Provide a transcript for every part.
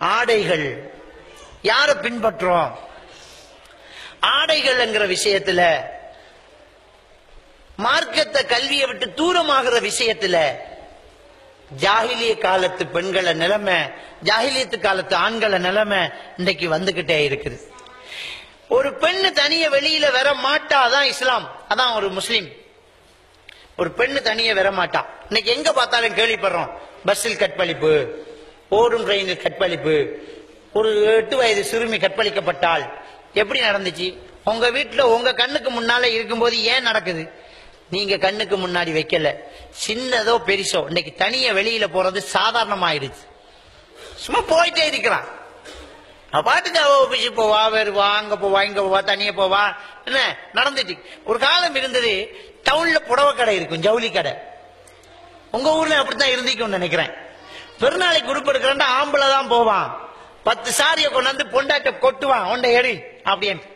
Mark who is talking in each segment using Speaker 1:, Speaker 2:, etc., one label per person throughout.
Speaker 1: ஆடைகள் யார பின்பற்றோம்? ஆடைகள் என்கிற விஷயத்துல மார்க்கத்தை கல்வியை விட்டு தூரமாகிற விஷயத்துல ஜாஹிலிய காலத்து பெண்களை நிலைமை, ஜாஹிலியத்து காலத்து ஆண்களை நிலைமை இன்றைக்கு வந்துகிட்டே இருக்குது. ஒரு பெண்ணு தனிய வெளியில வர மாட்டாதான் இஸ்லாம், அதான் ஒரு முஸ்லிம். ஒரு பெண்ணு தனிய வர மாட்டா. இன்னைக்கு எங்க பார்த்தாலும் கேள்விப்படுறோம், பஸ்ஸில் கற்பழிப்பு, ஓடும் ட்ரெயினில் கற்பழிப்பு, ஒரு 8 வயது சிறுமி கற்பழிக்கப்பட்டால். எப்படி நடந்துச்சு? உங்க வீட்டுல உங்க கண்ணுக்கு முன்னால இருக்கும்போது ஏன் நடக்குது? நீங்க கண்ணுக்கு முன்னாடி வைக்கல. சின்னதோ பெருசோ இன்னைக்கு தனிய வெளியில போறது சாதாரணமாயிடுச்சு. சும்மா போயிட்டே இருக்கிறான். பாட்டுக்கு ஆபீஸ் போவா, வருவா, அங்க போவா, இங்க போவா, தனியா போவா, என்ன நடந்துச்சு. ஒரு காலம் இருந்தது, டவுன்ல புடவை கடை இருக்கும், ஜவுளி கடை. உங்க ஊர்ல அப்படித்தான் இருந்திக்கும் நினைக்கிறேன். பெருநாளைக்கு உடுப்பெடுக்கிறா ஆம்பளை தான் போவான். 10 சாரிய கொண்டாந்து பொண்டாட்ட கொட்டுவான், ஒன்றை எரி அப்படின்னு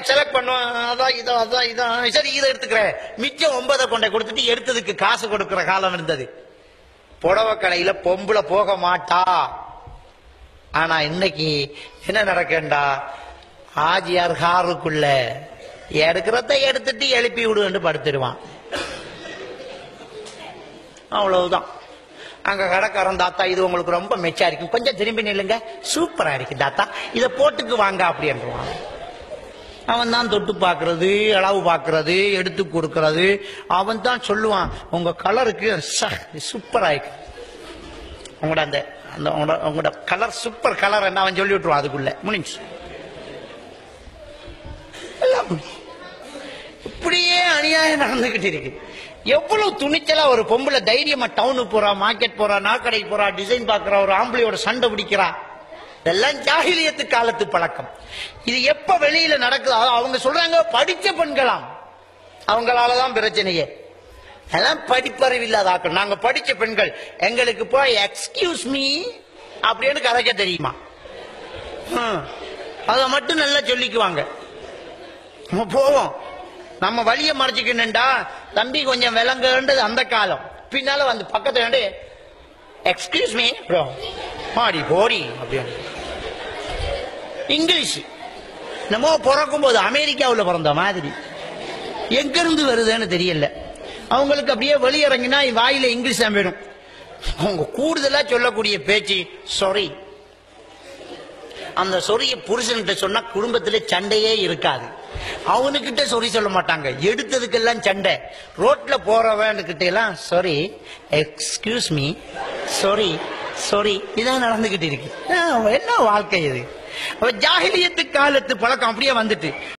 Speaker 1: செலக்ட் பண்ணுவான். அதான் இதோ அதான் இதான், சரி இதை எடுத்துக்கிறேன், மிச்சம் 9 கொண்டை கொடுத்துட்டு எடுத்ததுக்கு காசு கொடுக்கிற காலம் இருந்தது. புடவை கடையில பொம்பளை போக மாட்டா. ஆனா இன்னைக்கு என்ன நடக்கண்டா, ஆஜியார் காருக்குள்ள எடுக்கிறத எடுத்துட்டு எழுப்பி விடுன்னு படுத்துடுவான். அவ்வளவுதான். அங்க கடைக்காரன், தாத்தா இது உங்களுக்கு ரொம்ப மெச்சா இருக்கும், கொஞ்சம் திரும்பி நில்லுங்க, சூப்பரா இருக்கு தாத்தா, இதை போட்டுக்கு வாங்க அப்படின்றான். அவன் தான் தொட்டு பார்க்கறது, அளவு பார்க்கறது, எடுத்து கொடுக்கறது. அவன் தான் சொல்லுவான், உங்க கலருக்கு சூப்பரா இருக்கு, உங்களோட அந்த உங்களோட கலர் சூப்பர் கலர் என்ன அவன் சொல்லி விட்டுருவான். அதுக்குள்ள முடிஞ்சு. இப்படியே அநியாயம் நடந்துகிட்டு இருக்கு. எவ்வளவு துணிச்சலா ஒரு பொம்பளை தைரியமா டவுனுக்கு போறா, மார்க்கெட் போறா, நாக்கடைக்கு போறா, டிசைன் பாக்குறா, ஒரு ஆம்பளையோட சண்டை பிடிக்கிறா. இதெல்லாம் ஜாஹிலியத்து காலத்து பழக்கம். இது எப்ப வெளியில நடக்குது? அவங்க சொல்றாங்க படிச்ச பெண்களாம், அவங்களாலதான் பிரச்சனையே. எல்லாம் படிப்பறிவில்லாத ஆக்கள். நாங்க படிச்ச பெண்கள், எங்களுக்கு போய் எக்ஸ்கியூஸ் மீ அப்படின்னு கதைக்க தெரியுமா? அதை மட்டும் நல்லா சொல்லிக்குவாங்க. நம்ம போவோம், நம்ம வழிய மறைச்சிக்கணும்டா தம்பி கொஞ்சம் விளங்குன்றது அந்த காலம். பின்னால வந்து பக்கத்துல எக்ஸ்கியூஸ் மீ மாடி போடி அப்படின்னு இங்கிலீஷ். நம்ம பிறக்கும் போது அமெரிக்காவில் பிறந்த மாதிரி எங்க இருந்து வருதுன்னு தெரியல. அவங்களுக்கு அப்படியே வெளியிறங்கினா வாயில இங்கிலீஷ் தான் வேணும். அவங்க கூடுதலா சொல்லக்கூடிய பேச்சு சொரி. அந்த சொரிய புருஷன்கிட்ட சொன்னா குடும்பத்திலே சண்டையே இருக்காது. அவனுக்கிட்ட சொரி சொல்ல மாட்டாங்க, எடுத்ததுக்கெல்லாம் சண்டை. ரோட்ல போறவன் கிட்ட எல்லாம் sorry, excuse me, sorry sorry, இதான் நடந்துகிட்டு இருக்கு. என்ன வாழ்க்கை இது? ஜாஹிலியத்து காலத்து பழக்கம் அப்படியே வந்துட்டு